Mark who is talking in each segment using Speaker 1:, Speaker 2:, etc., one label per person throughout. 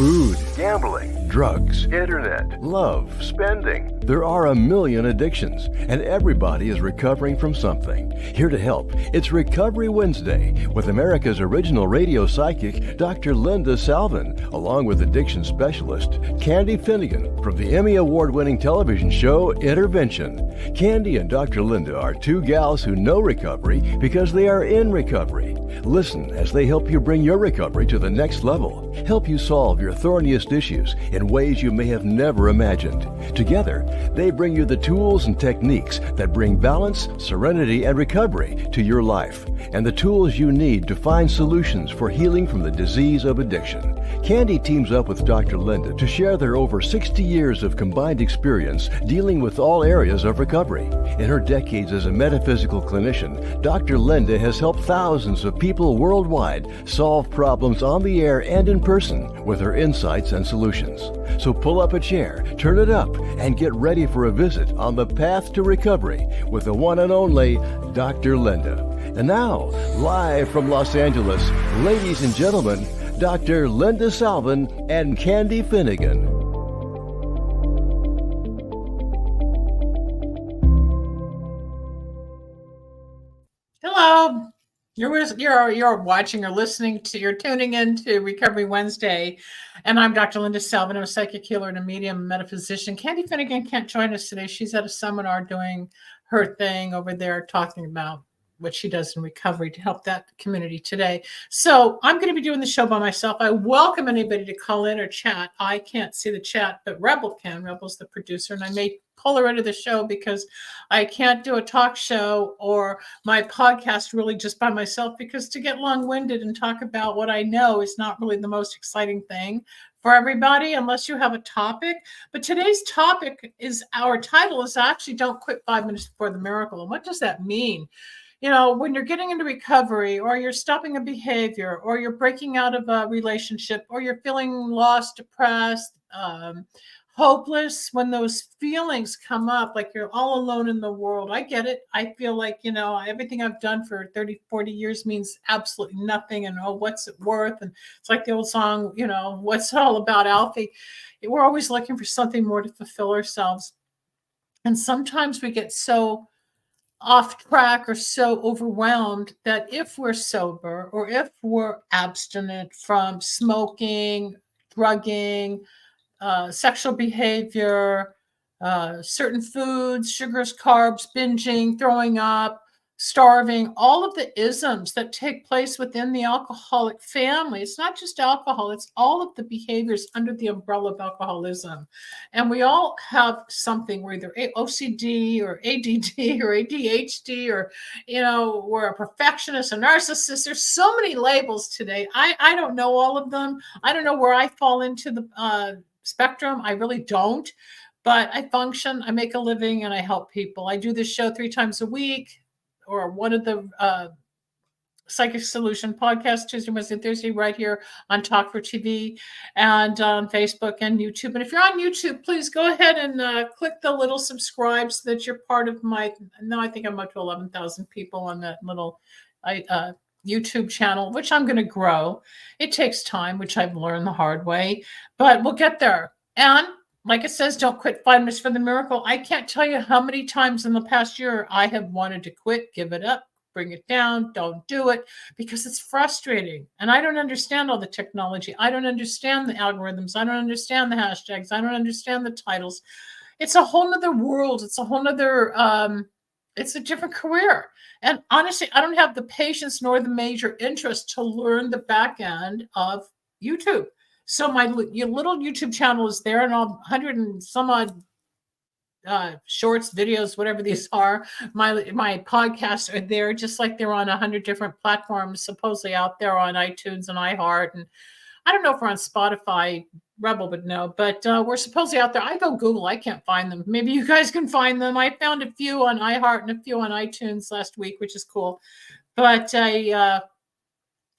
Speaker 1: Food, gambling, drugs, internet, love, spending. There are a million addictions, and everybody is recovering from something. Here to help, it's Recovery Wednesday with America's original radio psychic, Dr. Linda Salvin, along with addiction specialist Candy Finnegan from the Emmy Award-winning television show Intervention. Candy and Dr. Linda are two gals who know recovery because they are in recovery. Listen as they help you bring your recovery to the next level, help you solve your thorniest issues in ways you may have never imagined. Together, they bring you the tools and techniques that bring balance, serenity, and recovery to your life, and the tools you need to find solutions for healing from the disease of addiction. Candy teams up with Dr. Linda to share their over 60 years of combined experience dealing with all areas of recovery. In her decades as a metaphysical clinician, Dr. Linda has helped thousands of people worldwide solve problems on the air and in person with her insights and solutions. So pull up a chair, turn it up, and get ready for a visit on the path to recovery with the one and only Dr. Linda. And now, live from Los Angeles, ladies and gentlemen, Dr. Linda Salvin and Candy Finnegan.
Speaker 2: Hello. You're watching or listening to, you're tuning in to Recovery Wednesday, and I'm Dr. Linda Salvin. I'm a psychic healer and a medium metaphysician. Candy Finnegan can't join us today. She's at a seminar doing her thing over there, talking about what she does in recovery to help that community today. So I'm going to be doing the show by myself. I welcome anybody to call in or chat. I can't see the chat, but Rebel can. Rebel's the producer, and I may pull her into the show because I can't do a talk show or my podcast really just by myself, because to get long-winded and talk about what I know is not really the most exciting thing for everybody unless you have a topic. But today's topic is, our title is actually Don't Quit 5 Minutes Before the Miracle. And what does that mean? You know, when you're getting into recovery, or you're stopping a behavior, or you're breaking out of a relationship, or you're feeling lost, depressed, hopeless, when those feelings come up, like you're all alone in the world. I get it. I feel like, you know, everything I've done for 30, 40 years means absolutely nothing. And oh, what's it worth? And it's like the old song, you know, what's it all about, Alfie? We're always looking for something more to fulfill ourselves. And sometimes we get so off track or so overwhelmed that if we're sober, or if we're abstinent from smoking, drugging, sexual behavior, certain foods, sugars, carbs, binging, throwing up, starving, all of the isms that take place within the alcoholic family. It's not just alcohol, it's all of the behaviors under the umbrella of alcoholism. And we all have something. We're either OCD or ADD or ADHD, or, you know, we're a perfectionist, a narcissist. There's so many labels today. I don't know all of them. I don't know where I fall into the spectrum. I really don't, but I function, I make a living, and I help people. I do this show 3 times a week, or one of the Psychic Solution podcasts, Tuesday, Wednesday, Thursday, right here on Talk for TV and on Facebook and YouTube. And if you're on YouTube, please go ahead and click the little subscribe so that you're part of my, no, I think I'm up to 11,000 people on that little YouTube channel, which I'm going to grow. It takes time, which I've learned the hard way, but we'll get there. And like it says, don't quit 5 minutes for the miracle. I can't tell you how many times in the past year I have wanted to quit, give it up, bring it down, don't do it, because it's frustrating. And I don't understand all the technology. I don't understand the algorithms. I don't understand the hashtags. I don't understand the titles. It's a whole nother world. It's a whole nother, it's a different career. And honestly, I don't have the patience nor the major interest to learn the back end of YouTube. So your little YouTube channel is there, and all 100 and some odd shorts, videos, whatever these are. My podcasts are there, just like they're on 100 different platforms, supposedly out there on iTunes and iHeart. And I don't know if we're on Spotify. Rebel would know, but we're supposedly out there. I go Google, I can't find them. Maybe you guys can find them. I found a few on iHeart and a few on iTunes last week, which is cool. But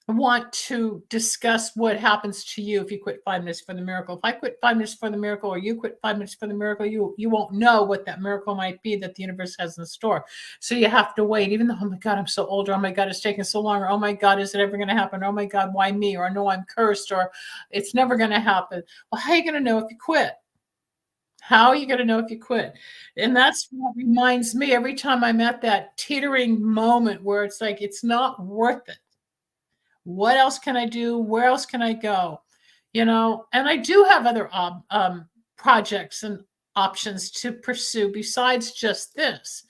Speaker 2: want to discuss what happens to you if you quit 5 minutes for the miracle. If I quit 5 minutes for the miracle, or you quit 5 minutes for the miracle, you won't know what that miracle might be that the universe has in store. So you have to wait, even though, oh my God, I'm so old, or oh my God, it's taking so long, or oh my God, is it ever going to happen? Or, oh my God, why me? Or no, I'm cursed, or it's never going to happen. Well, how are you going to know if you quit? How are you going to know if you quit? And that's what reminds me every time I'm at that teetering moment where it's like, it's not worth it. What else can I do? Where else can I go? And I do have other projects and options to pursue besides just this.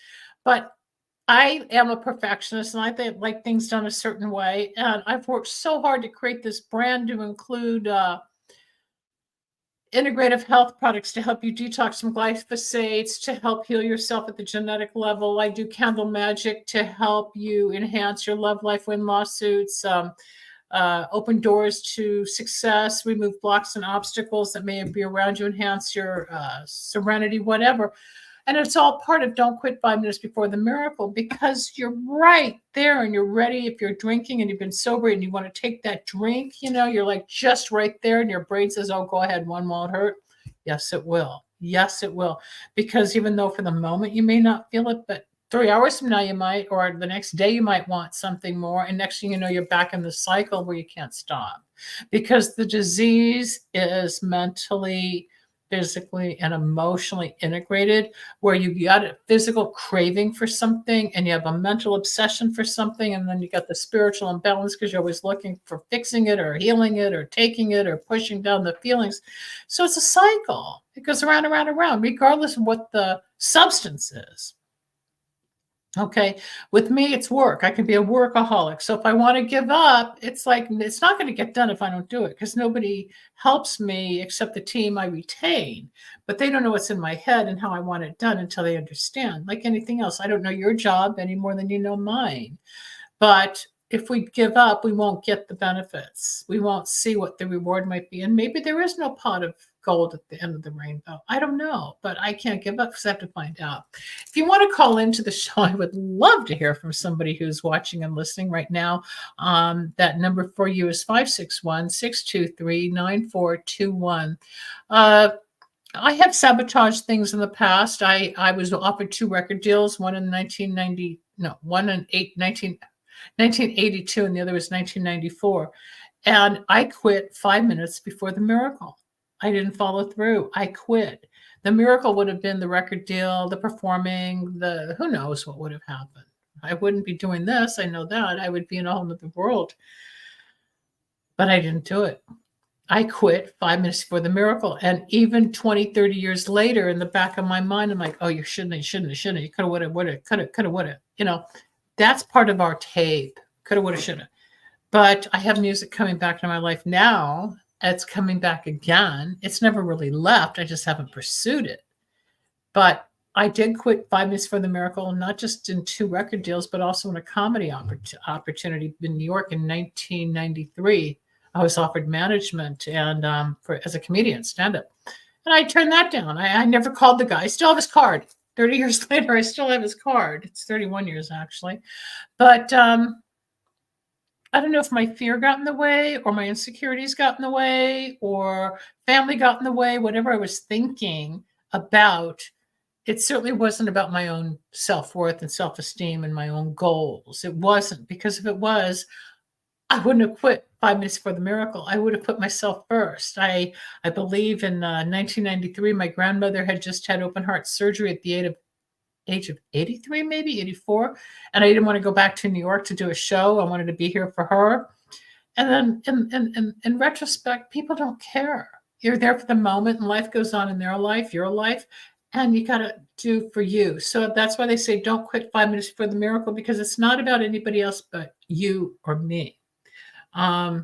Speaker 2: But I am a perfectionist and I like things done a certain way. And I've worked so hard to create this brand to include integrative health products to help you detox from glyphosates, to help heal yourself at the genetic level. I do candle magic to help you enhance your love life, win lawsuits, open doors to success, remove blocks and obstacles that may be around you, enhance your serenity, whatever. And it's all part of don't quit 5 minutes before the miracle, because you're right there and you're ready. If you're drinking and you've been sober and you want to take that drink, you're like just right there and your brain says, oh, go ahead, one won't hurt. Yes, it will. Yes, it will. Because even though for the moment you may not feel it, but 3 hours from now you might, or the next day you might want something more. And next thing you know, you're back in the cycle where you can't stop, because the disease is mentally, physically, and emotionally integrated, where you got a physical craving for something and you have a mental obsession for something, and then you got the spiritual imbalance because you're always looking for fixing it or healing it or taking it or pushing down the feelings. So it's a cycle. It goes around and around and around, regardless of what the substance is. Okay. With me, it's work. I can be a workaholic. So if I want to give up, it's like, it's not going to get done if I don't do it, because nobody helps me except the team I retain. But they don't know what's in my head and how I want it done until they understand. Like anything else, I don't know your job any more than you know mine. But if we give up, we won't get the benefits. We won't see what the reward might be. And maybe there is no pot of gold at the end of the rainbow. I don't know, but I can't give up because I have to find out. If you want to call into the show, I would love to hear from somebody who's watching and listening right now. That number for you is 561-623-9421. I have sabotaged things in the past. I was offered 2 record deals, one in 1982, and the other was 1994. And I quit 5 minutes before the miracle. I didn't follow through. I quit. The miracle would have been the record deal, the performing, who knows what would have happened. I wouldn't be doing this. I know that. I would be in a whole other world. But I didn't do it. I quit 5 minutes before the miracle. And even 20, 30 years later, in the back of my mind, I'm like, oh, you shouldn't have. You could have, would have, could have, would have. That's part of our tape. Could have, would have, should have. But I have music coming back to my life now. It's coming back again. It's never really left. I just haven't pursued it. But I did quit 5 minutes for the miracle, not just in 2 record deals, but also in a comedy opportunity in New York in 1993. I was offered management and as a comedian, stand-up. And I turned that down. I never called the guy. I still have his card. 30 years later, I still have his card. It's 31 years, actually. But I don't know if my fear got in the way, or my insecurities got in the way, or family got in the way, whatever I was thinking about. It certainly wasn't about my own self-worth and self-esteem and my own goals. It wasn't, because if it was, I wouldn't have quit 5 minutes for the miracle. I would have put myself first. I believe in 1993, my grandmother had just had open heart surgery at the age of 83, maybe 84. And I didn't want to go back to New York to do a show. I wanted to be here for her. And then in retrospect, people don't care. You're there for the moment, and life goes on in their life, your life, and you got to do for you. So that's why they say don't quit 5 minutes for the miracle, because it's not about anybody else but you or me. I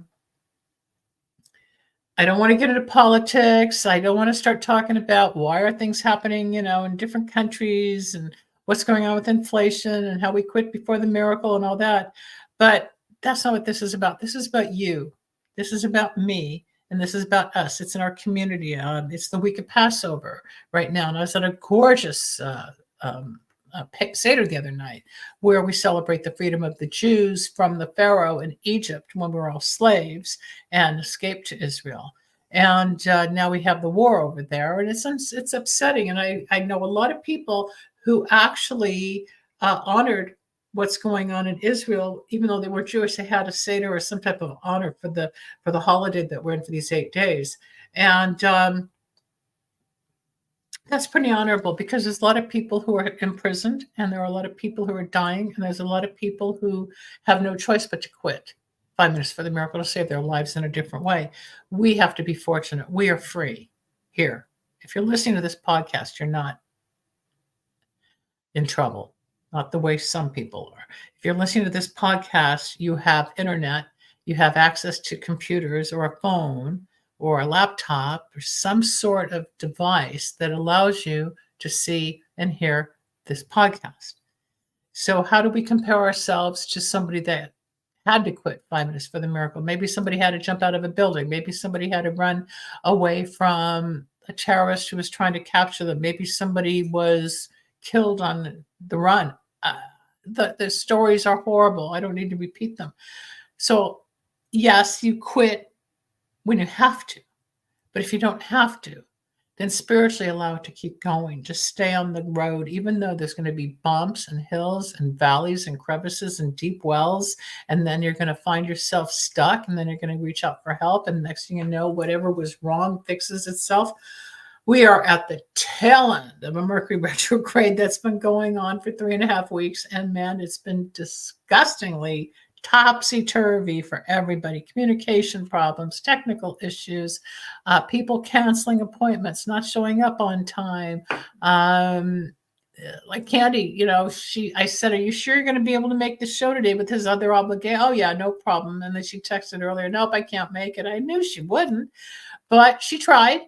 Speaker 2: don't want to get into politics. I don't want to start talking about why are things happening, in different countries, and what's going on with inflation and how we quit before the miracle and all that. But that's not what this is about. This is about you. This is about me. And this is about us. It's in our community. It's the week of Passover right now. And I was at a gorgeous Seder the other night, where we celebrate the freedom of the Jews from the Pharaoh in Egypt when we were all slaves and escaped to Israel. And now we have the war over there, and it's upsetting. And I know a lot of people who actually honored what's going on in Israel, even though they were Jewish. They had a Seder or some type of honor for the holiday that we're in for these 8 days, and that's pretty honorable, because there's a lot of people who are imprisoned, and there are a lot of people who are dying, and there's a lot of people who have no choice but to quit 5 minutes for the miracle to save their lives in a different way. We have to be fortunate. We are free here. If you're listening to this podcast, you're not in trouble, not the way some people are. If you're listening to this podcast, you have internet, you have access to computers or a phone or a laptop or some sort of device that allows you to see and hear this podcast. So how do we compare ourselves to somebody that had to quit 5 minutes for the miracle? Maybe somebody had to jump out of a building. Maybe somebody had to run away from a terrorist who was trying to capture them. Maybe somebody was killed on the run. The stories are horrible. I don't need to repeat them. So yes, you quit when you have to, but if you don't have to, then spiritually allow it to keep going. Just stay on the road, even though there's going to be bumps and hills and valleys and crevices and deep wells. And then you're going to find yourself stuck, and then you're going to reach out for help. And next thing you know, whatever was wrong fixes itself. We are at the tail end of a Mercury retrograde that's been going on for 3.5 weeks. And man, it's been disgustingly topsy-turvy for everybody. Communication problems, technical issues, people canceling appointments, not showing up on time. Like Candy, I said, are you sure you're going to be able to make the show today with his other obligation? Oh yeah, no problem. And then she texted earlier, nope, I can't make it. I knew she wouldn't, but she tried.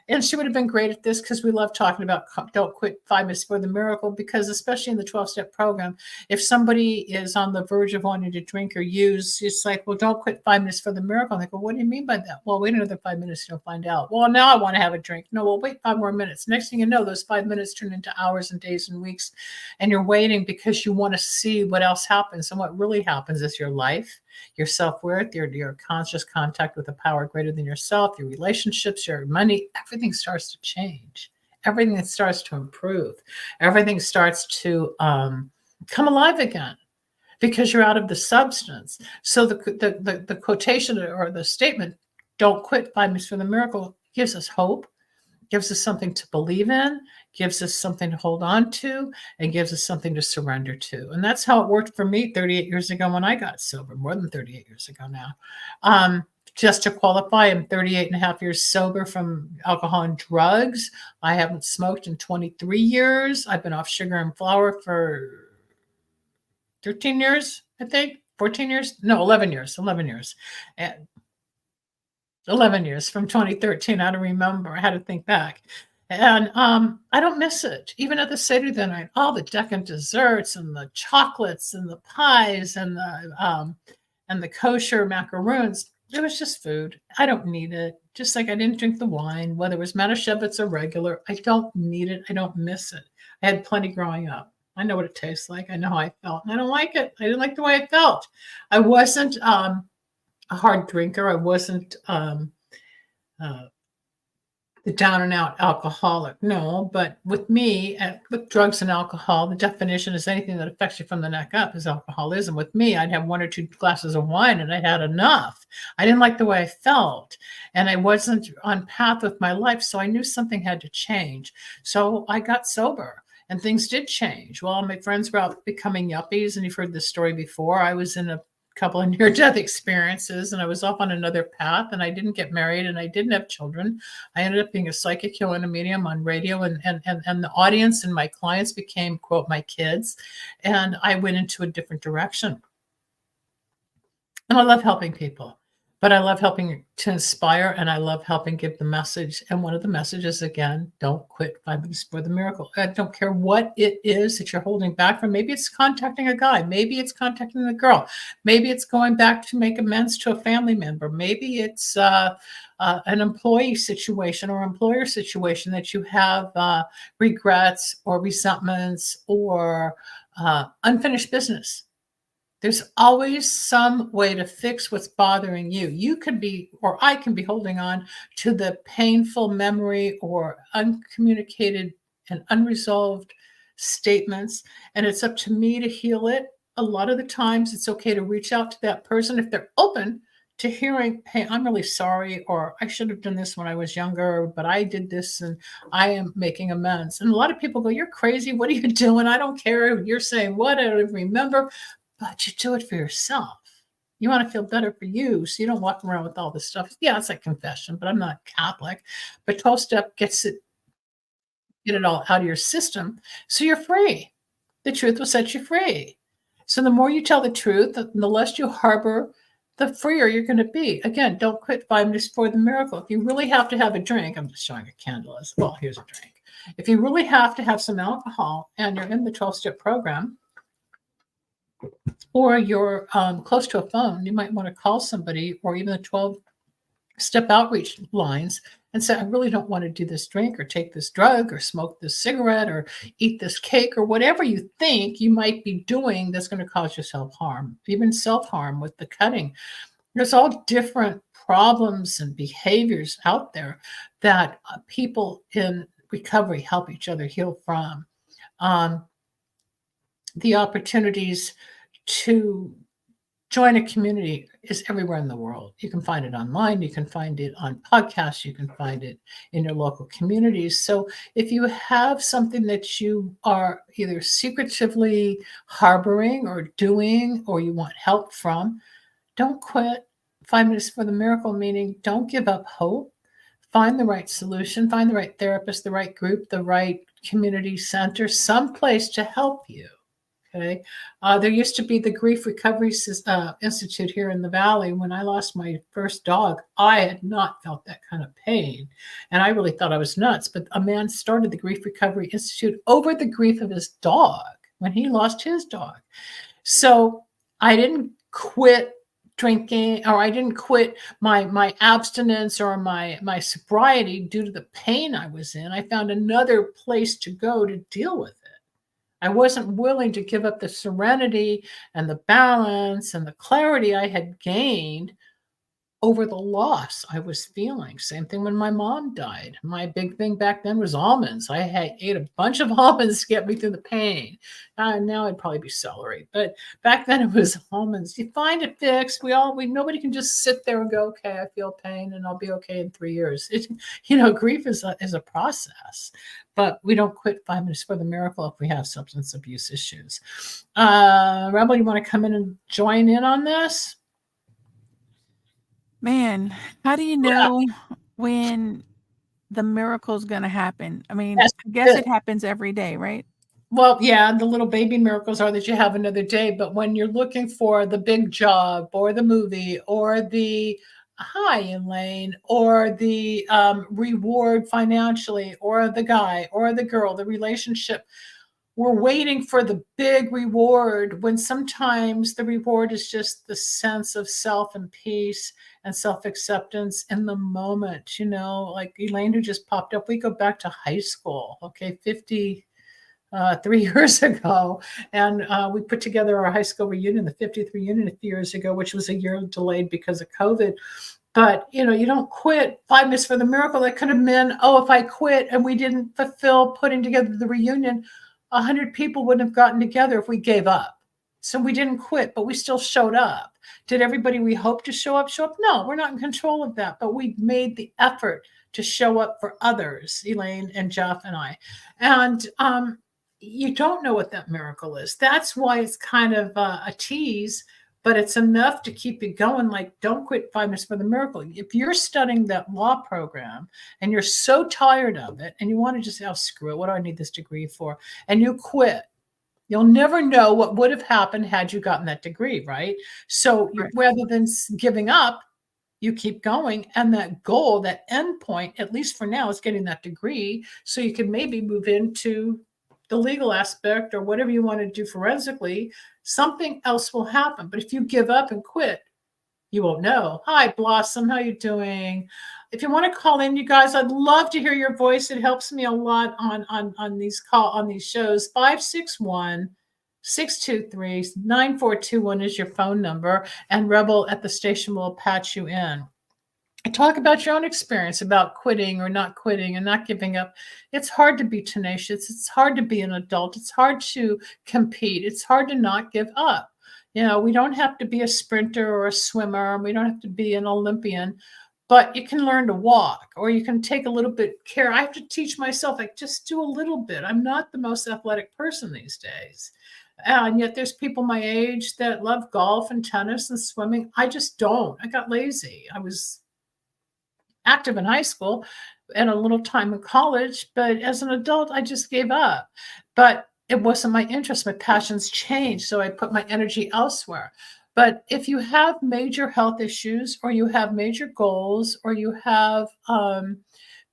Speaker 2: And she would have been great at this, because we love talking about don't quit 5 minutes for the miracle, because especially in the 12-step program, if somebody is on the verge of wanting to drink or use, it's like, well, don't quit 5 minutes for the miracle. And they go, what do you mean by that? Well, wait another 5 minutes, you'll find out. Well, now I want to have a drink. No, well, wait 5 more minutes. Next thing you know, those 5 minutes turn into hours and days and weeks, and you're waiting because you want to see what else happens. And what really happens is your life, your self-worth, your conscious contact with a power greater than yourself, your relationships, your money, everything starts to change. Everything starts to improve. Everything starts to come alive again, because you're out of the substance. So the quotation or the statement, don't quit 5 minutes for the miracle, gives us hope, gives us something to believe in, gives us something to hold on to, and gives us something to surrender to. And that's how it worked for me 38 years ago when I got sober, more than 38 years ago now. Just to qualify, I'm 38 and a half years sober from alcohol and drugs. I haven't smoked in 23 years. I've been off sugar and flour for 13 years, I think. 14 years? No, 11 years. 11 years. And 11 years from 2013. I don't remember. I had to think back. And I don't miss it. Even at the Seder the night, all the decadent desserts and the chocolates and the pies and the kosher macaroons, it was just food. I don't need it. Just like I didn't drink the wine, whether it was Manischewitz or regular. I don't need it. I don't miss it. I had plenty growing up. I know what it tastes like. I know how I felt. I don't like it. I didn't like the way I felt. I wasn't a hard drinker. I wasn't the down and out alcoholic. No, but with me, with drugs and alcohol, the definition is anything that affects you from the neck up is alcoholism. With me, I'd have 1 or 2 glasses of wine and I had enough. I didn't like the way I felt, and I wasn't on path with my life. So I knew something had to change. So I got sober. And things did change. Well, my friends were out becoming yuppies, and you've heard this story before. I was in a couple of near-death experiences, and I was off on another path, and I didn't get married, and I didn't have children. I ended up being a psychic healer and a medium on radio, and the audience and my clients became, quote, my kids, and I went into a different direction. And I love helping people. But I love helping to inspire, and I love helping give the message. And one of the messages, again, don't quit 5 minutes before the miracle. I don't care what it is that you're holding back from. Maybe it's contacting a guy. Maybe it's contacting a girl. Maybe it's going back to make amends to a family member. Maybe it's an employee situation or employer situation that you have regrets or resentments or unfinished business. There's always some way to fix what's bothering you. You could be, or I can be holding on to the painful memory or uncommunicated and unresolved statements, and it's up to me to heal it. A lot of the times it's okay to reach out to that person if they're open to hearing, hey, I'm really sorry, or I should have done this when I was younger, but I did this and I am making amends. And a lot of people go, you're crazy. What are you doing? I don't care. You're saying what? I don't even remember. But you do it for yourself. You want to feel better for you, so you don't walk around with all this stuff. Yeah, it's like confession, but I'm not Catholic. But 12-step get it all out of your system, so you're free. The truth will set you free. So the more you tell the truth, the less you harbor, the freer you're going to be. Again, don't quit 5 minutes before the miracle. If you really have to have a drink, I'm just showing a candle as well. Here's a drink. If you really have to have some alcohol and you're in the 12-step program, or you're close to a phone, you might want to call somebody, or even the 12-step outreach lines, and say, I really don't want to do this drink or take this drug or smoke this cigarette or eat this cake or whatever you think you might be doing that's going to cause you self-harm, even self-harm with the cutting. There's all different problems and behaviors out there that people in recovery help each other heal from. The opportunities to join a community is everywhere in the world. You can find it online. You can find it on podcasts. You can find it in your local communities. So if you have something that you are either secretively harboring or doing, or you want help from, don't quit 5 minutes for the miracle, meaning don't give up hope. Find the right solution, find the right therapist, the right group, the right community center, someplace to help you. Okay. There used to be the Grief Recovery Institute here in the Valley. When I lost my first dog, I had not felt that kind of pain. And I really thought I was nuts. But a man started the Grief Recovery Institute over the grief of his dog when he lost his dog. So I didn't quit drinking, or I didn't quit my abstinence or my sobriety due to the pain I was in. I found another place to go to deal with it. I wasn't willing to give up the serenity and the balance and the clarity I had gained over the loss I was feeling. Same thing when my mom died. My big thing back then was almonds. I ate a bunch of almonds to get me through the pain. Now it'd probably be celery, but back then it was almonds. You find it fixed. Nobody can just sit there and go, okay, I feel pain and I'll be okay in 3 years. Grief is a process, but we don't quit 5 minutes for the miracle if we have substance abuse issues. Rebel, you want to come in and join in on this?
Speaker 3: Man, how do you know when the miracle is going to happen? I mean,
Speaker 2: Yes,
Speaker 3: I guess it happens every day, right?
Speaker 2: Well, yeah, the little baby miracles are that you have another day. But when you're looking for the big job or the movie or the hi, Elaine, or the reward financially, or the guy or the girl, the relationship, we're waiting for the big reward when sometimes the reward is just the sense of self and peace and self-acceptance in the moment. Like Elaine, who just popped up, we go back to high school, okay, 53 years ago, and we put together our high school reunion, the 50th reunion a few years ago, which was a year delayed because of COVID. But you don't quit 5 minutes for the miracle. That could have been, if I quit and we didn't fulfill putting together the reunion, 100 people wouldn't have gotten together if we gave up. So we didn't quit, but we still showed up. Did everybody we hoped to show up? No, we're not in control of that, but we made the effort to show up for others, Elaine and Jeff and I. And you don't know what that miracle is. That's why it's kind of a tease, but it's enough to keep you going. Like, don't quit 5 minutes for the miracle. If you're studying that law program and you're so tired of it and you want to just say, screw it, what do I need this degree for? And you quit, you'll never know what would have happened had you gotten that degree, right? So rather than giving up, you keep going. And that goal, that end point, at least for now, is getting that degree. So you can maybe move into the legal aspect or whatever you want to do forensically. Something else will happen. But if you give up and quit, you won't know. Hi, Blossom. How you doing? If you want to call in, you guys, I'd love to hear your voice. It helps me a lot on these shows. 561-623-9421 is your phone number, and Rebel at the station will patch you in. Talk about your own experience about quitting or not quitting and not giving up. It's hard to be tenacious. It's hard to be an adult. It's hard to compete. It's hard to not give up. We don't have to be a sprinter or a swimmer. We don't have to be an Olympian, but you can learn to walk, or you can take a little bit care. I have to teach myself, like, just do a little bit. I'm not the most athletic person these days. And yet there's people my age that love golf and tennis and swimming. I just don't. I got lazy. I was active in high school and a little time in college, but as an adult, I just gave up. But it wasn't my interest. My passions changed, so I put my energy elsewhere. But if you have major health issues, or you have major goals, or you have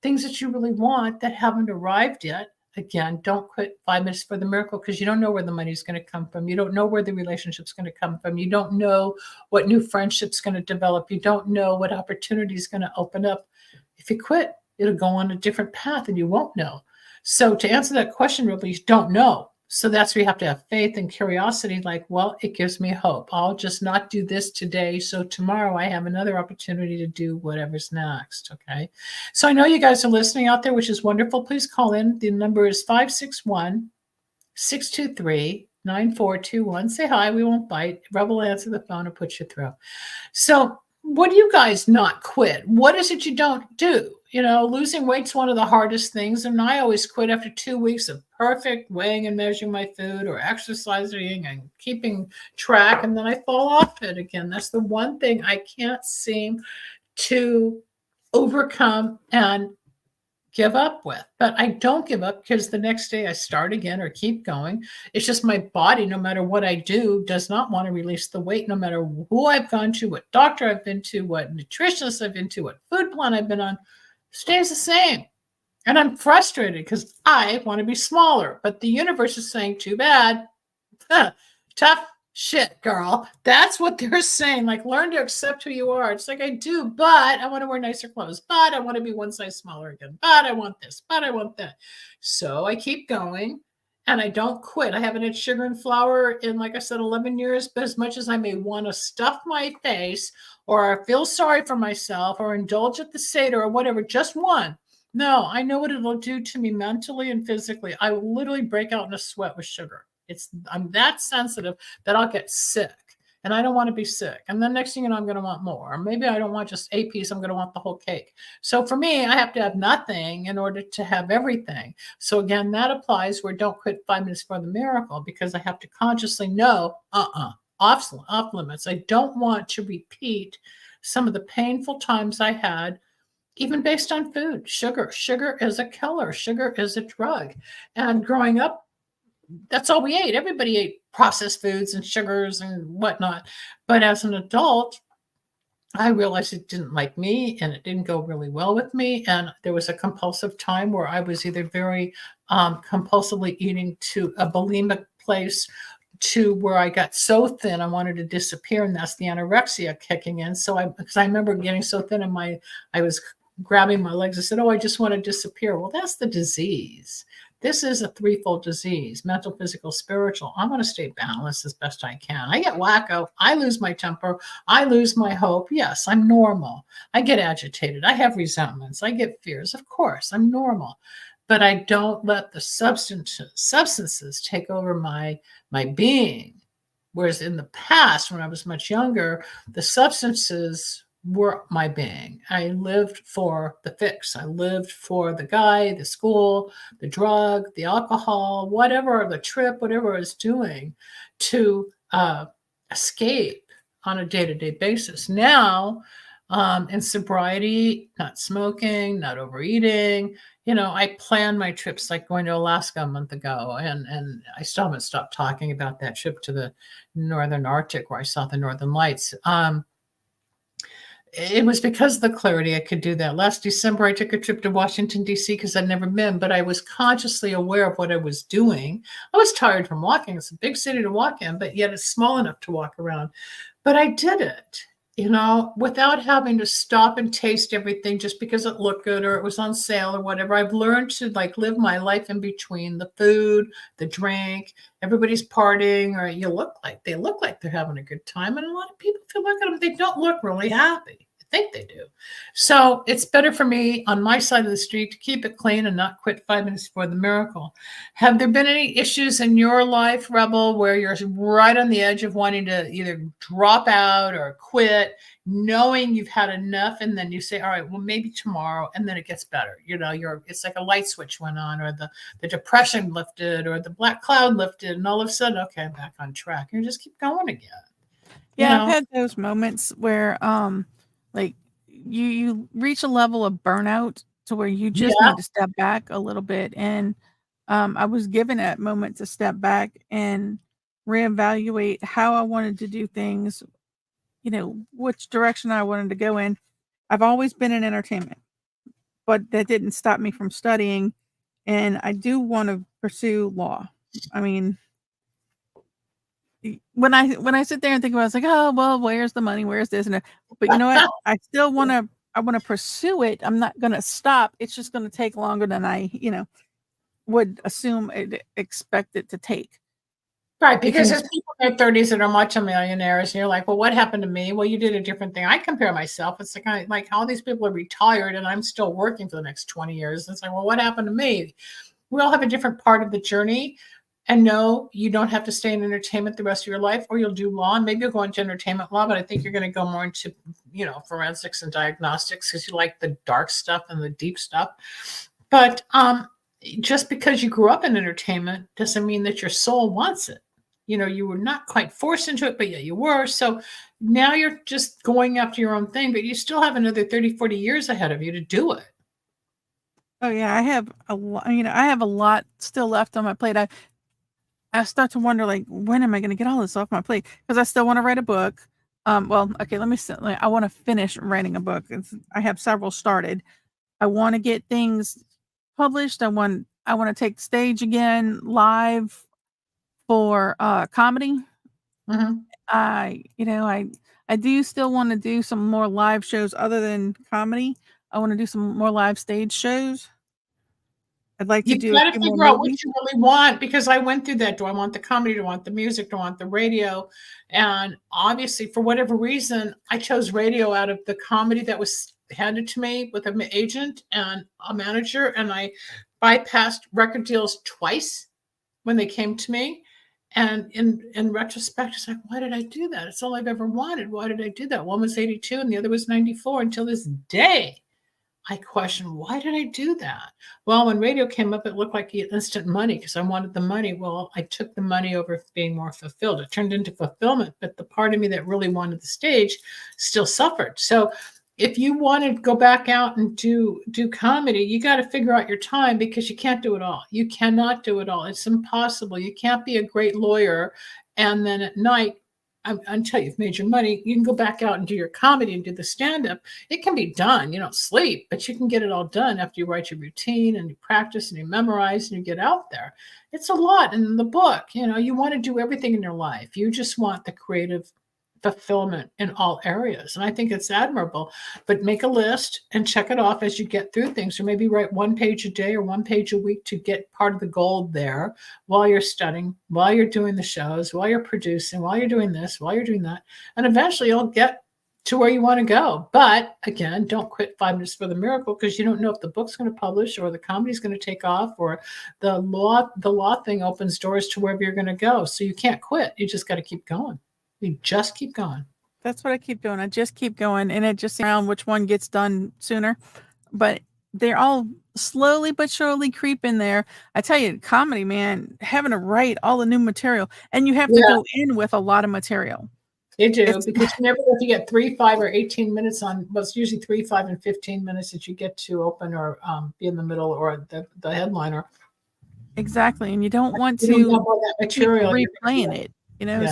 Speaker 2: things that you really want that haven't arrived yet, again, don't quit 5 minutes for the miracle, because you don't know where the money's going to come from. You don't know where the relationship's going to come from. You don't know what new friendship's going to develop. You don't know what opportunity is going to open up. If you quit, it'll go on a different path and you won't know. So to answer that question, really, you don't know. So that's where you have to have faith and curiosity. Like, well, it gives me hope. I'll just not do this today, so tomorrow I have another opportunity to do whatever's next. Okay. So I know you guys are listening out there, which is wonderful. Please call in. The number is 561-623-9421. Say hi. We won't bite. Rebel will answer the phone and put you through. So what do you guys not quit? What is it you don't do? Losing weight's one of the hardest things. And I always quit after 2 weeks of perfect weighing and measuring my food, or exercising and keeping track. And then I fall off it again. That's the one thing I can't seem to overcome and give up with. But I don't give up, because the next day I start again or keep going. It's just my body, no matter what I do, does not want to release the weight, no matter who I've gone to, what doctor I've been to, what nutritionist I've been to, what food plan I've been on, stays the same. And I'm frustrated because I want to be smaller, but the universe is saying, too bad. Tough shit, girl. That's what they're saying. Like, learn to accept who you are. It's like, I do, but I want to wear nicer clothes, but I want to be one size smaller again, but I want this, but I want that. So I keep going, and I don't quit. I haven't had sugar and flour in, like I said, 11 years, but as much as I may want to stuff my face, or feel sorry for myself, or indulge at the Seder, or whatever, just one. No, I know what it'll do to me mentally and physically. I will literally break out in a sweat with sugar. I'm that sensitive that I'll get sick, and I don't want to be sick. And then next thing you know, I'm going to want more. Or maybe I don't want just a piece. I'm going to want the whole cake. So for me, I have to have nothing in order to have everything. So again, that applies where don't quit 5 minutes for the miracle, because I have to consciously know, off limits. I don't want to repeat some of the painful times I had, even based on food. Sugar is a killer. Sugar is a drug. And growing up, that's all we ate. Everybody ate processed foods and sugars and whatnot. But as an adult, I realized it didn't like me, and it didn't go really well with me. And there was a compulsive time where I was either very compulsively eating to a bulimic place, to where I got so thin I wanted to disappear, and that's the anorexia kicking in. Because I remember getting so thin, and I was grabbing my legs. I said, "Oh, I just want to disappear." Well, that's the disease. This is a threefold disease: mental, physical, spiritual. I'm going to stay balanced as best I can. I get wacko. I lose my temper. I lose my hope. Yes, I'm normal. I get agitated. I have resentments. I get fears. Of course, I'm normal. But I don't let the substances take over my being. Whereas in the past, when I was much younger, the substances were my being. I lived for the fix. I lived for the guy, the school, the drug, the alcohol, whatever, the trip, whatever I was doing to escape on a day-to-day basis. Now, in sobriety, not smoking, not overeating, I plan my trips, like going to Alaska a month ago, and I still haven't stopped talking about that trip to the Northern Arctic where I saw the Northern Lights. it was because of the clarity I could do that. Last December, I took a trip to Washington, D.C. because I'd never been, but I was consciously aware of what I was doing. I was tired from walking. It's a big city to walk in, but yet it's small enough to walk around. But I did it, without having to stop and taste everything just because it looked good or it was on sale or whatever. I've learned to like live my life in between the food, the drink, everybody's partying, or they look like they're having a good time. And a lot of people, if you look at them, they don't look really happy. I think they do. So it's better for me on my side of the street to keep it clean and not quit 5 minutes before the miracle. Have there been any issues in your life, Rebel, where you're right on the edge of wanting to either drop out or quit, knowing you've had enough, and then you say, all right, well, maybe tomorrow, and then it gets better. It's like a light switch went on, or the depression lifted, or the black cloud lifted, and all of a sudden, okay, I'm back on track. You just keep going again.
Speaker 3: Yeah, I've had those moments where like you reach a level of burnout to where you just need to step back a little bit. And I was given that moment to step back and reevaluate how I wanted to do things, which direction I wanted to go in. I've always been in entertainment, but that didn't stop me from studying. And I do want to pursue law. I mean, when I sit there and think about it, it's like, oh, well, where's the money? Where's this? But you know what? I still want to pursue it. I'm not going to stop. It's just going to take longer than I, would assume expect it to take.
Speaker 2: Right, because there's people in their 30s that are multimillionaires, and you're like, well, what happened to me? Well, you did a different thing. I compare myself. It's like all these people are retired, and I'm still working for the next 20 years. It's like, well, what happened to me? We all have a different part of the journey. And no, you don't have to stay in entertainment the rest of your life, or you'll do law, and maybe you'll go into entertainment law, but I think you're going to go more into, forensics and diagnostics because you like the dark stuff and the deep stuff. But just because you grew up in entertainment doesn't mean that your soul wants it. You were not quite forced into it, but yeah, you were. So now you're just going after your own thing, but you still have another 30, 40 years ahead of you to do it.
Speaker 3: Oh yeah, I have a lot, I have a lot still left on my plate. I start to wonder, like, when am I going to get all this off my plate? Because I still want to write a book. Well, okay, I want to finish writing a book. I have several started. I want to get things published. I want to take the stage again live for comedy.
Speaker 2: Mm-hmm.
Speaker 3: I do still want to do some more live shows other than comedy. I want to do some more live stage shows. I'd like to do.
Speaker 2: You got to figure out what you really want, because I went through that. Do I want the comedy? Do I want the music? Do I want the radio? And obviously, for whatever reason, I chose radio out of the comedy that was handed to me with an agent and a manager, and I bypassed record deals twice when they came to me. And in retrospect, it's like, why did I do that? It's all I've ever wanted. Why did I do that? One was 82 and the other was 94. Until this day, I question, why did I do that? Well, when radio came up, it looked like instant money because I wanted the money. Well, I took the money over being more fulfilled. It turned into fulfillment, but the part of me that really wanted the stage still suffered. So if you want to go back out and do comedy, you got to figure out your time, because you can't do it all. You cannot do it all. It's impossible. You can't be a great lawyer and then at night, until you've made your money, you can go back out and do your comedy and do the stand-up. It can be done. You don't sleep, but you can get it all done after you write your routine and you practice and you memorize and you get out there. It's a lot in the book. You want to do everything in your life. You just want the creative fulfillment in all areas. And I think it's admirable, but make a list and check it off as you get through things, or maybe write 1 page a day or 1 page a week to get part of the gold there while you're studying, while you're doing the shows, while you're producing, while you're doing this, while you're doing that. And eventually you'll get to where you want to go. But again, don't quit 5 minutes for the miracle, because you don't know if the book's going to publish or the comedy's going to take off, or the law thing opens doors to wherever you're going to go. So you can't quit. You just got to keep going. You just keep going.
Speaker 3: That's what I keep doing. I just keep going, and it just around which one gets done sooner. But they're all slowly but surely creep in there. I tell you, comedy, man, having to write all the new material, and you have to go in with a lot of material.
Speaker 2: You do, because you never know if you get 3, 5, or 18 minutes on. Well, it's usually 3, 5, and 15 minutes that you get to open or be in the middle or the headliner.
Speaker 3: Exactly, and you don't want to keep replaying it.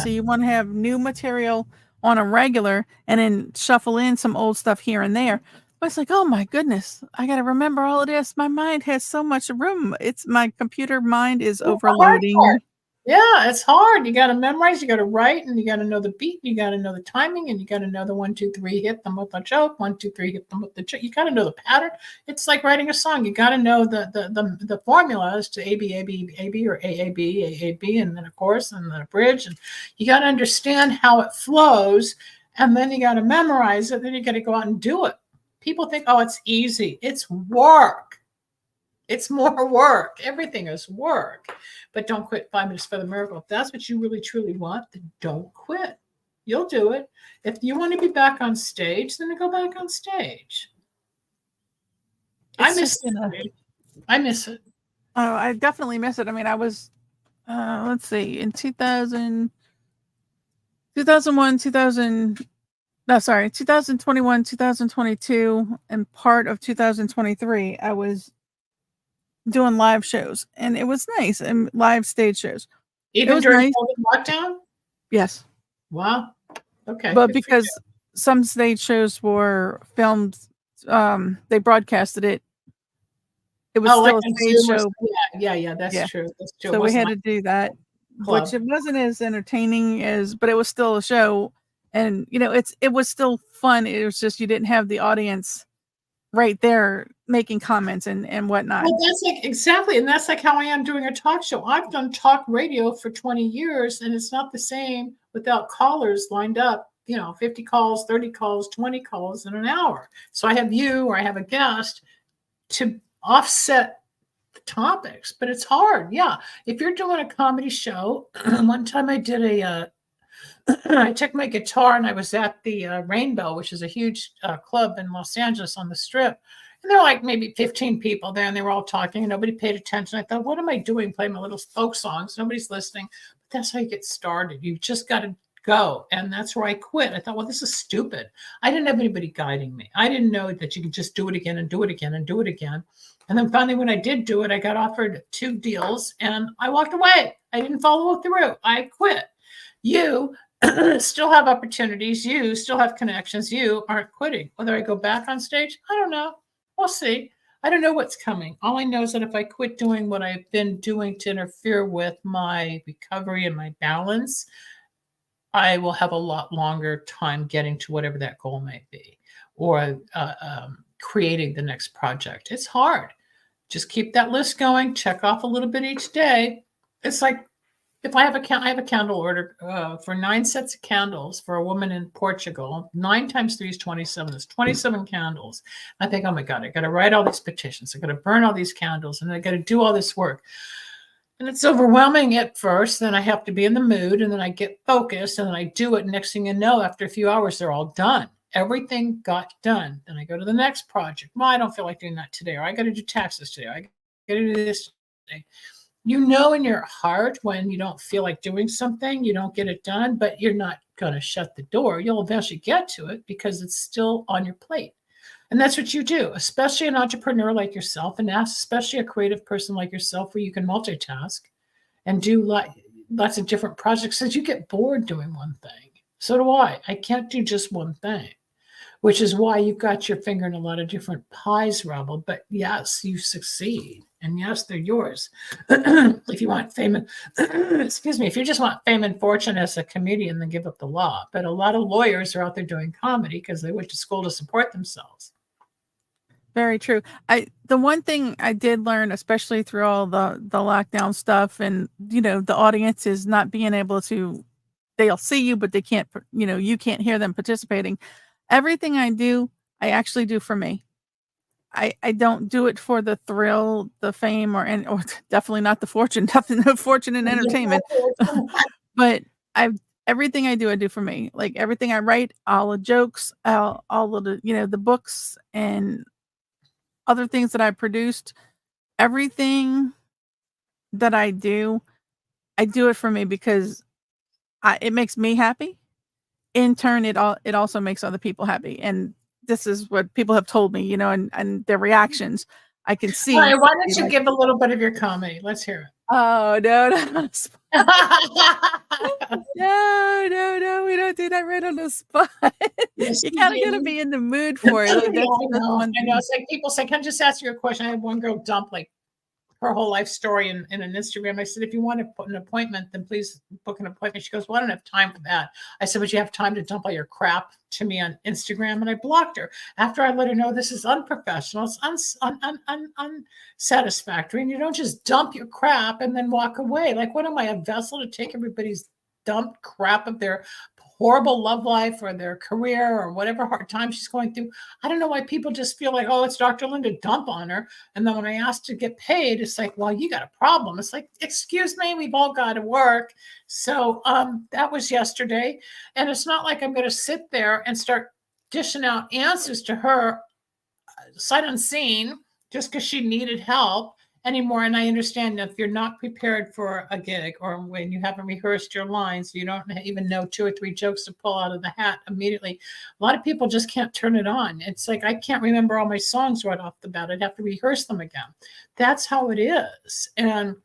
Speaker 3: So you want to have new material on a regular and then shuffle in some old stuff here and there. But it's like, oh my goodness, I got to remember all of this. My mind has so much room. It's my computer mind is overloading.
Speaker 2: Yeah, it's hard. You got to memorize, you got to write, and you got to know the beat, you got to know the timing, and you got to know the 1, 2, 3, hit them with a joke. 1, 2, 3, hit them with the joke. You got to know the pattern. It's like writing a song. You got to know the formulas to A B A B A B or AAB, and then a chorus and then a bridge, and you got to understand how it flows, and then you got to memorize it. Then you got to go out and do it. People think, oh, it's easy. It's work. It's more work. Everything is work. But don't quit 5 minutes for the miracle. If that's what you really, truly want, then don't quit. You'll do it. If you want to be back on stage, then go back on stage. I miss it. I miss it.
Speaker 3: Oh, I definitely miss it. I mean, I was, let's see, in 2001, 2021, 2022, and part of 2023, I was doing live shows, and it was nice, and live stage shows.
Speaker 2: Even during COVID lockdown?
Speaker 3: Yes.
Speaker 2: Wow. Okay.
Speaker 3: But because some stage shows were filmed, they broadcasted it. It was still a stage show.
Speaker 2: Yeah, that's true. That's true.
Speaker 3: So we had to do that, which it wasn't as entertaining but it was still a show. And it was still fun. It was just you didn't have the audience right there making comments and whatnot.
Speaker 2: Well, that's exactly, and that's how I am doing a talk show. I've done talk radio for 20 years, and it's not the same without callers lined up. 50 calls, 30 calls, 20 calls in an hour. So I have you or I have a guest to offset the topics, but it's hard. Yeah, if you're doing a comedy show, one time I did I took my guitar and I was at the Rainbow, which is a huge club in Los Angeles on the Strip. And there were like maybe 15 people there, and they were all talking and nobody paid attention. I thought, what am I doing? Playing my little folk songs. Nobody's listening. But that's how you get started. You just got to go. And that's where I quit. I thought, well, this is stupid. I didn't have anybody guiding me. I didn't know that you could just do it again and do it again and do it again. And then finally, when I did do it, I got offered 2 deals and I walked away. I didn't follow through. I quit. You still have opportunities. You still have connections. You aren't quitting. Whether I go back on stage, I don't know. We'll see. I don't know what's coming. All I know is that if I quit doing what I've been doing to interfere with my recovery and my balance, I will have a lot longer time getting to whatever that goal may be, or creating the next project. It's hard. Just keep that list going. Check off a little bit each day. It's like, if I have a candle order for 9 sets of candles for a woman in Portugal. 9 times 3 is 27. It's 27 candles. I think, oh my God, I got to write all these petitions. I got to burn all these candles, and I got to do all this work. And it's overwhelming at first. Then I have to be in the mood, and then I get focused, and then I do it. Next thing you know, after a few hours, they're all done. Everything got done. Then I go to the next project. Well, I don't feel like doing that today, or I got to do taxes today. I got to do this today. In your heart when you don't feel like doing something, you don't get it done, but you're not going to shut the door. You'll eventually get to it because it's still on your plate. And that's what you do, especially an entrepreneur like yourself, and especially a creative person like yourself, where you can multitask and do lots of different projects, because you get bored doing one thing. So do I. I can't do just one thing, which is why you've got your finger in a lot of different pies, Rebel. But yes, you succeed. And yes, they're yours. If you want fame, if you just want fame and fortune as a comedian, then give up the law. But a lot of lawyers are out there doing comedy because they went to school to support themselves.
Speaker 3: Very true. The one thing I did learn, especially through all the lockdown stuff, and the audience is not being able to, they'll see you, but they can't, you can't hear them participating. Everything I do, I actually do for me. I don't do it for the thrill, the fame, or definitely not the fortune. Definitely no fortune in entertainment. But everything I do for me. Like everything I write, all the jokes, all of the the books and other things that I produced. Everything that I do it for me because it makes me happy. In turn, it also makes other people happy, and this is what people have told me, and their reactions. I can see.
Speaker 2: All right, why don't you give a little bit of your comedy? Let's hear it.
Speaker 3: Oh, no. No, we don't do that right on the spot.
Speaker 2: Yes,
Speaker 3: You
Speaker 2: you
Speaker 3: kinda
Speaker 2: did.
Speaker 3: gotta be in the mood for it, like,
Speaker 2: Yeah,
Speaker 3: that's one
Speaker 2: I know.
Speaker 3: thing.
Speaker 2: It's like people say, "Can I just ask you a question?" I had one girl dump, like, her whole life story in an Instagram. I said, "If you want to put an appointment, then please book an appointment." She goes, "Well, I don't have time for that." I said, "But you have time to dump all your crap to me on Instagram?" And I blocked her after I let her know this is unprofessional, it's unsatisfactory, and you don't just dump your crap and then walk away. Like, what am I, a vessel to take everybody's dumped crap of their horrible love life or their career or whatever hard time she's going through? I don't know why people just feel like, oh, it's Dr. Linda, dump on her. And then when I asked to get paid, it's like, well, you got a problem. It's like, excuse me, we've all got to work. So that was yesterday. And it's not like I'm going to sit there and start dishing out answers to her sight unseen just because she needed help anymore. And I understand that if you're not prepared for a gig or when you haven't rehearsed your lines, you don't even know 2 or 3 jokes to pull out of the hat immediately. A lot of people just can't turn it on. It's like, I can't remember all my songs right off the bat. I'd have to rehearse them again. That's how it is. And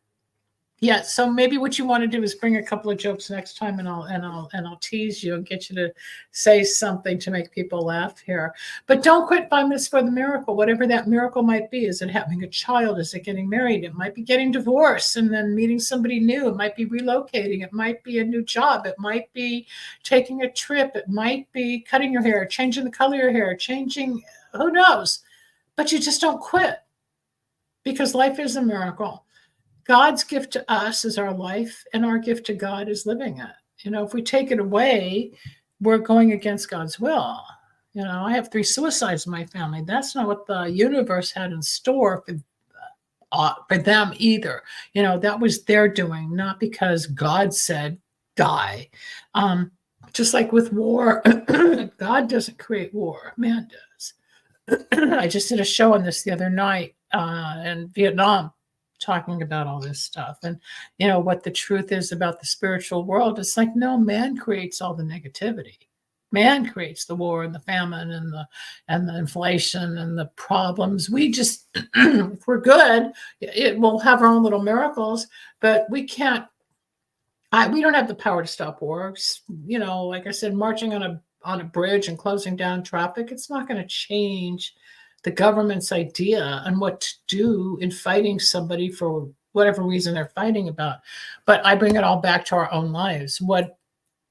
Speaker 2: yeah, so maybe what you want to do is bring a couple of jokes next time, and I'll tease you and get you to say something to make people laugh here. But don't quit 5 minutes for the miracle, whatever that miracle might be. Is it having a child? Is it getting married? It might be getting divorced and then meeting somebody new. It might be relocating. It might be a new job. It might be taking a trip. It might be cutting your hair, changing the color of your hair, changing, who knows? But you just don't quit, because life is a miracle. God's gift to us is our life, and our gift to God is living it. If we take it away, we're going against God's will. I have 3 suicides in my family. That's not what the universe had in store for them either. That was their doing, not because God said die. Just like with war, God doesn't create war, man does. I just did a show on this the other night in Vietnam, talking about all this stuff and what the truth is about the spiritual world. It's like, no, man creates all the negativity. Man creates the war and the famine and the inflation and the problems. We just, if we're good, we'll have our own little miracles, but we can't. We don't have the power to stop wars. Like I said, marching on a bridge and closing down traffic, it's not going to change the government's idea on what to do in fighting somebody for whatever reason they're fighting about. But I bring it all back to our own lives. What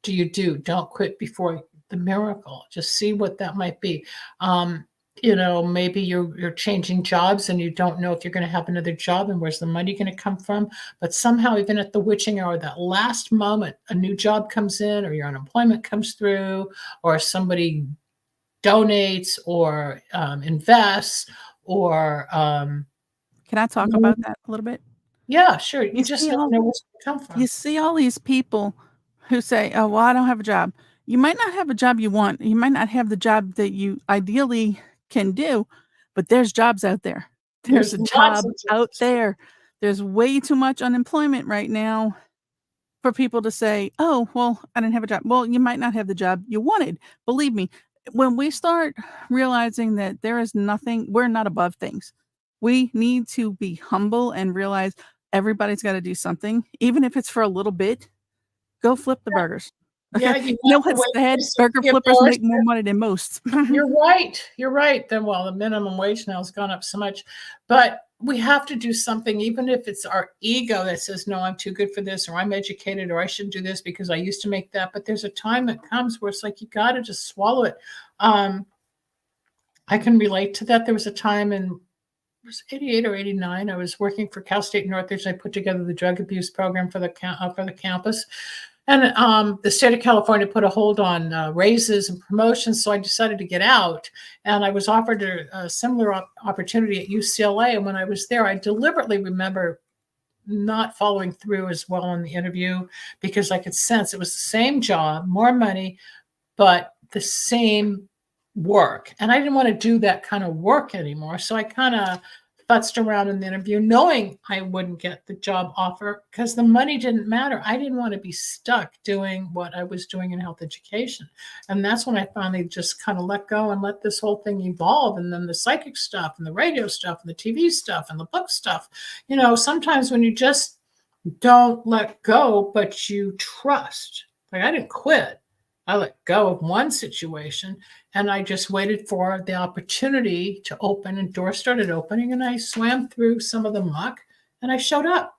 Speaker 2: do you do? Don't quit before the miracle. Just see what that might be. Maybe you're changing jobs and you don't know if you're going to have another job and where's the money going to come from. But somehow, even at the witching hour, that last moment, a new job comes in, or your unemployment comes through, or somebody donates or invests or
Speaker 3: Can I talk about that a little bit?
Speaker 2: Yeah, sure. You just never know where it's gonna come from.
Speaker 3: You see all these people who say, "Oh, well, I don't have a job." You might not have a job you want. You might not have the job that you ideally can do, but there's jobs out there. There's a job out there. There's way too much unemployment right now for people to say, "Oh, well, I didn't have a job." Well, you might not have the job you wanted. Believe me, when we start realizing that there is nothing, we're not above things. We need to be humble and realize everybody's got to do something, even if it's for a little bit. Go flip the burgers.
Speaker 2: Yeah,
Speaker 3: Okay. You know what's sad? Burger flippers make more money than most.
Speaker 2: You're right. You're right. Then, well, the minimum wage now has gone up so much, but we have to do something, even if it's our ego that says, no, I'm too good for this, or I'm educated, or I shouldn't do this because I used to make that. But there's a time that comes where it's like, you got to just swallow it. I can relate to that. There was a time in, it was 88 or 89. I was working for Cal State Northridge. I put together the drug abuse program for the campus. And the state of California put a hold on raises and promotions, so I decided to get out. And I was offered a similar opportunity at UCLA. And when I was there, I deliberately remember not following through as well in the interview because I could sense it was the same job, more money, but the same work. And I didn't want to do that kind of work anymore. So I kind of futzed around in the interview knowing I wouldn't get the job offer because the money didn't matter. I didn't want to be stuck doing what I was doing in health education. And that's when I finally just kind of let go and let this whole thing evolve. And then the psychic stuff and the radio stuff and the TV stuff and the book stuff. Sometimes when you just don't let go, but you trust. Like, I didn't quit. I let go of one situation and I just waited for the opportunity to open, and doors started opening, and I swam through some of the muck and I showed up.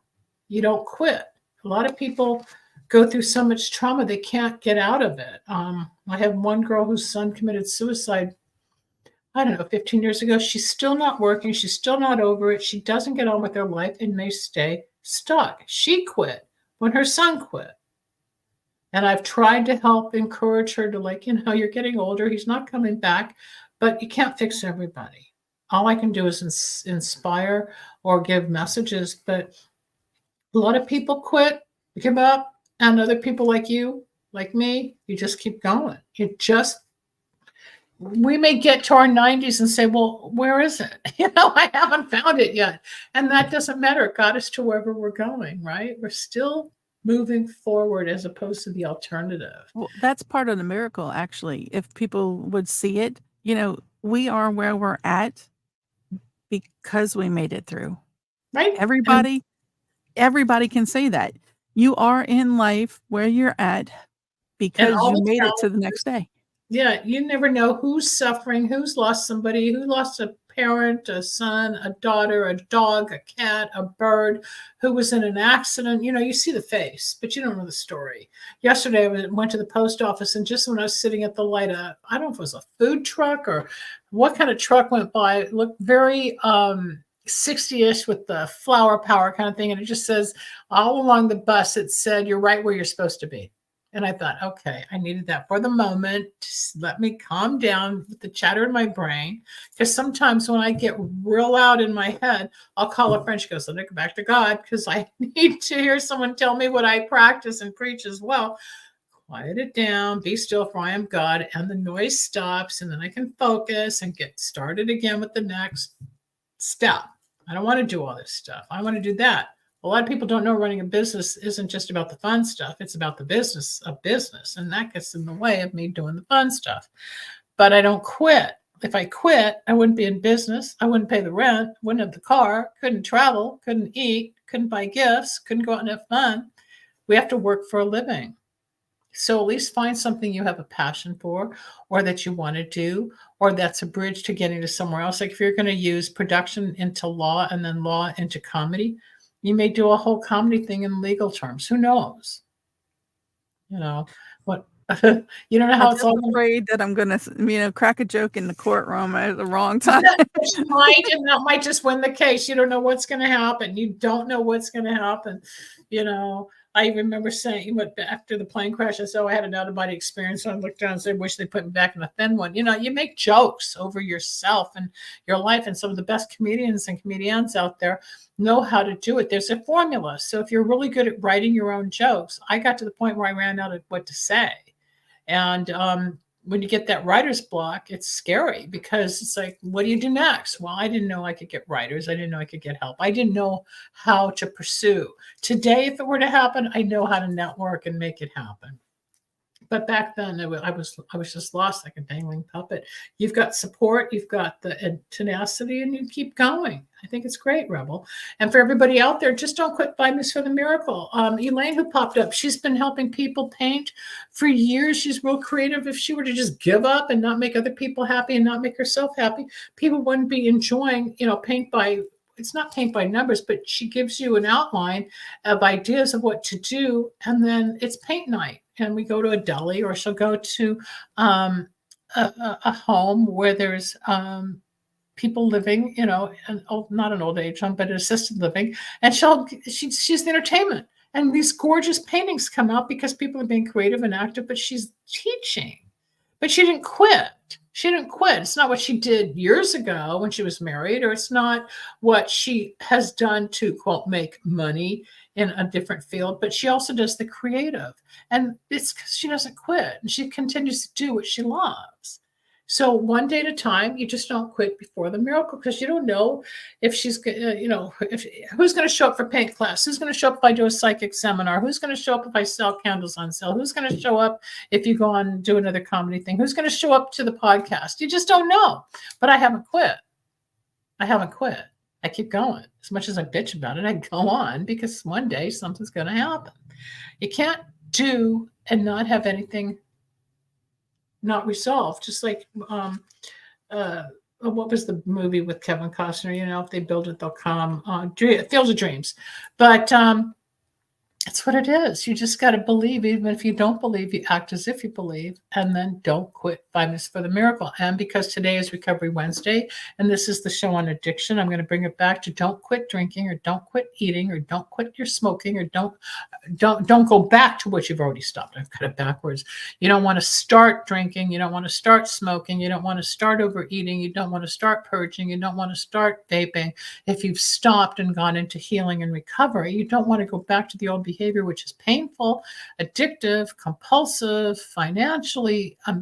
Speaker 2: You don't quit. A lot of people go through so much trauma they can't get out of it. I have one girl whose son committed suicide, I don't know, 15 years ago. She's still not working. She's still not over it. She doesn't get on with her life and may stay stuck. She quit when her son quit. And I've tried to help encourage her to, like, you're getting older. He's not coming back, but you can't fix everybody. All I can do is inspire or give messages. But a lot of people quit, give up, and other people like you, like me, you just keep going. We may get to our 90s and say, well, where is it? I haven't found it yet. And that doesn't matter. It got us to wherever we're going, right? We're still moving forward as opposed to the alternative.
Speaker 3: Well, that's part of the miracle, actually. If people would see it, we are where we're at because we made it through.
Speaker 2: Right.
Speaker 3: Everybody can say that. You are in life where you're at because you made it to the next day.
Speaker 2: Yeah, you never know who's suffering, who's lost somebody, who lost a parent, a son, a daughter, a dog, a cat, a bird, who was in an accident. You see the face, but you don't know the story. Yesterday, I went to the post office, and just when I was sitting at the light, I don't know if it was a food truck or what kind of truck went by. It looked very 60-ish with the flower power kind of thing. And it just says all along the bus, it said, "You're right where you're supposed to be." And I thought, okay, I needed that for the moment. Just let me calm down with the chatter in my brain. Because sometimes when I get real loud in my head, I'll call a friend. She goes, let me go back to God, because I need to hear someone tell me what I practice and preach as well. Quiet it down, be still, for I am God. And the noise stops, and then I can focus and get started again with the next step. I don't want to do all this stuff. I want to do that. A lot of people don't know running a business isn't just about the fun stuff. It's about the business of business. And that gets in the way of me doing the fun stuff. But I don't quit. If I quit, I wouldn't be in business. I wouldn't pay the rent, wouldn't have the car, couldn't travel, couldn't eat, couldn't buy gifts, couldn't go out and have fun. We have to work for a living. So at least find something you have a passion for, or that you want to do, or that's a bridge to getting to somewhere else. Like if you're going to use production into law and then law into comedy, you may do a whole comedy thing in legal terms. Who knows? What? You don't know how it's all.
Speaker 3: I'm afraid that I'm going to, crack a joke in the courtroom at the wrong time.
Speaker 2: That might just win the case. You don't know what's going to happen. You don't know what's going to happen. I remember saying, after the plane crash, I said, I had an out-of-body experience. So I looked down and said, wish they put me back in a thin one. You make jokes over yourself and your life. And some of the best comedians and comedians out there know how to do it. There's a formula. So if you're really good at writing your own jokes, I got to the point where I ran out of what to say. And when you get that writer's block, it's scary, because it's like, what do you do next? Well, I didn't know I could get writers. I didn't know I could get help. I didn't know how to pursue. Today, if it were to happen, I know how to network and make it happen. But back then, I was just lost like a dangling puppet. You've got support, you've got the tenacity, and you keep going. I think it's great, Rebel. And for everybody out there, just don't quit Vibes for the Miracle. Elaine, who popped up, she's been helping people paint for years. She's real creative. If she were to just give up and not make other people happy and not make herself happy, people wouldn't be enjoying, paint by. It's not paint by numbers, but she gives you an outline of ideas of what to do. And then it's paint night. And we go to a deli, or she'll go to a home where there's people living, not an old age home, but assisted living. And she's the entertainment. And these gorgeous paintings come out because people are being creative and active, but she's teaching. But she didn't quit. She didn't quit. It's not what she did years ago when she was married, or it's not what she has done to, quote, make money in a different field, but she also does the creative. And it's because she doesn't quit, and she continues to do what she loves. So one day at a time, you just don't quit before the miracle, because you don't know if she's, who's going to show up for paint class, who's going to show up if I do a psychic seminar, who's going to show up if I sell candles on sale, who's going to show up if you go on and do another comedy thing, who's going to show up to the podcast. You just don't know. But I haven't quit. I keep going. As much as I bitch about it, I go on because one day something's going to happen. You can't do and not have anything not resolved. Just like what was the movie with Kevin Costner? If they build it, they'll come. Field of Dreams. But that's what it is. You just got to believe. Even if you don't believe, you act as if you believe, and then don't quit 5 minutes for the miracle. And because today is Recovery Wednesday, and this is the show on addiction, I'm going to bring it back to don't quit drinking, or don't quit eating, or don't quit your smoking, or don't go back to what you've already stopped. I've got it backwards. You don't want to start drinking. You don't want to start smoking. You don't want to start overeating. You don't want to start purging. You don't want to start vaping. If you've stopped and gone into healing and recovery, you don't want to go back to the old behavior, which is painful, addictive, compulsive, financially a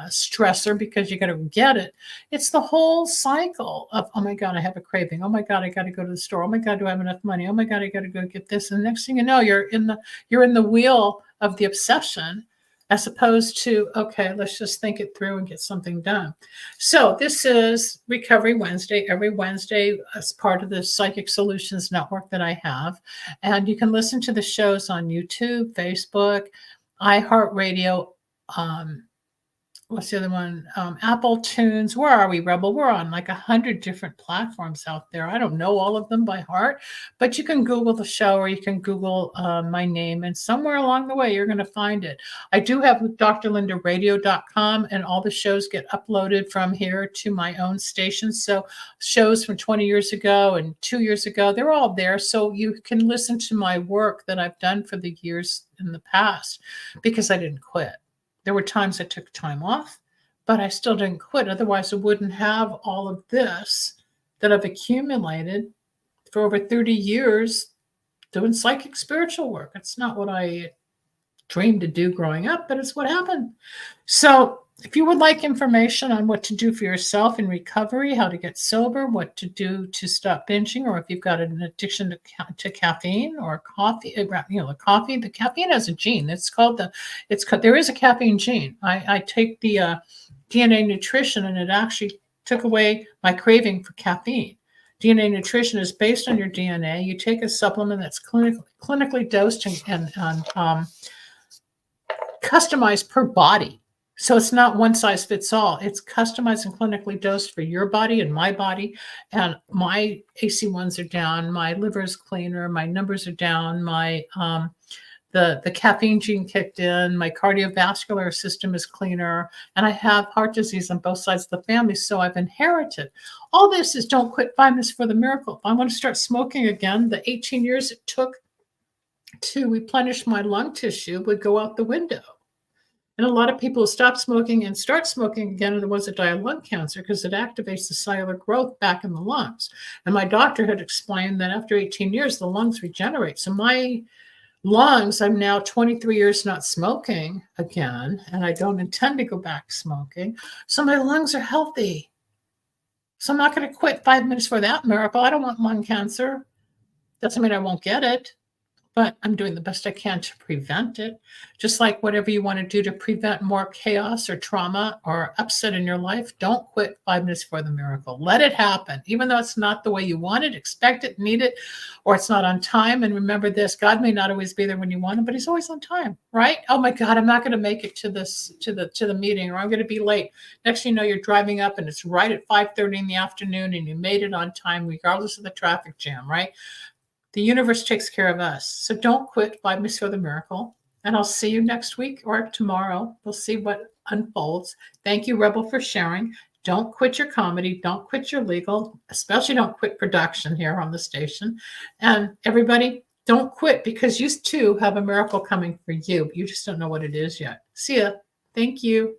Speaker 2: stressor because you got to get it. It's the whole cycle of, oh my God, I have a craving. Oh my God, I got to go to the store. Oh my God, do I have enough money? Oh my God, I got to go get this. And the next thing you know, you're in the wheel of the obsession, as opposed to, okay, let's just think it through and get something done. So this is Recovery Wednesday, every Wednesday as part of the Psychic Solutions Network that I have. And you can listen to the shows on YouTube, Facebook, iHeartRadio, what's the other one? Apple Tunes. Where are we, Rebel? We're on like 100 different platforms out there. I don't know all of them by heart, but you can Google the show, or you can Google my name, and somewhere along the way, you're going to find it. I do have drlindaradio.com, and all the shows get uploaded from here to my own station. So shows from 20 years ago and 2 years ago, they're all there. So you can listen to my work that I've done for the years in the past, because I didn't quit. There were times I took time off, but I still didn't quit. Otherwise, I wouldn't have all of this that I've accumulated for over 30 years doing psychic spiritual work. It's not what I dreamed to do growing up, but it's what happened. So if you would like information on what to do for yourself in recovery, how to get sober, what to do to stop binging, or if you've got an addiction to caffeine or coffee, the caffeine has a gene. There is a caffeine gene. I take the DNA nutrition, and it actually took away my craving for caffeine. DNA nutrition is based on your DNA. You take a supplement that's clinically dosed and customized per body. So it's not one size fits all. It's customized and clinically dosed for your body and my body. And my AC1s are down. My liver is cleaner. My numbers are down. My the caffeine gene kicked in. My cardiovascular system is cleaner. And I have heart disease on both sides of the family. So I've inherited. All this is don't quit 5 minutes for the miracle. If I want to start smoking again, the 18 years it took to replenish my lung tissue would go out the window. And a lot of people who stop smoking and start smoking again are the ones that die of lung cancer, because it activates the cellular growth back in the lungs. And my doctor had explained that after 18 years, the lungs regenerate. So my lungs, I'm now 23 years not smoking again, and I don't intend to go back smoking. So my lungs are healthy. So I'm not going to quit 5 minutes for that miracle. I don't want lung cancer. Doesn't mean I won't get it, but I'm doing the best I can to prevent it. Just like whatever you want to do to prevent more chaos or trauma or upset in your life, don't quit 5 minutes for the miracle. Let it happen. Even though it's not the way you want it, expect it, need it, or it's not on time. And remember this, God may not always be there when you want him, but he's always on time, right? Oh my God, I'm not going to make it to the meeting, or I'm going to be late. Next thing you know, you're driving up and it's right at 5:30 in the afternoon and you made it on time, regardless of the traffic jam, right? The universe takes care of us. So don't quit 5 minutes for the miracle. And I'll see you next week or tomorrow. We'll see what unfolds. Thank you, Rebel, for sharing. Don't quit your comedy. Don't quit your legal. Especially don't quit production here on the station. And everybody, don't quit, because you too have a miracle coming for you. You just don't know what it is yet. See ya. Thank you.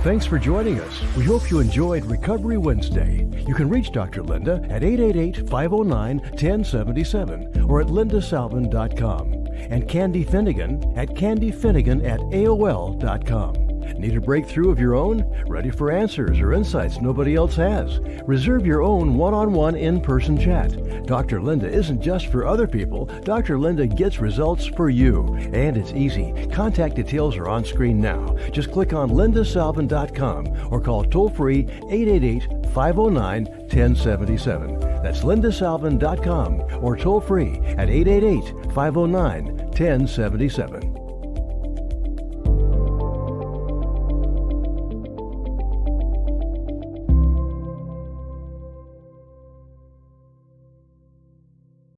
Speaker 1: Thanks for joining us. We hope you enjoyed Recovery Wednesday. You can reach Dr. Linda at 888-509-1077 or at lindasalvin.com, and Candy Finnegan at candyfinnegan@aol.com. Need a breakthrough of your own? Ready for answers or insights nobody else has? Reserve your own one-on-one in-person chat. Dr. Linda isn't just for other people. Dr. Linda gets results for you. And it's easy. Contact details are on screen now. Just click on lindasalvin.com or call toll-free 888-509-1077. That's lindasalvin.com or toll-free at 888-509-1077.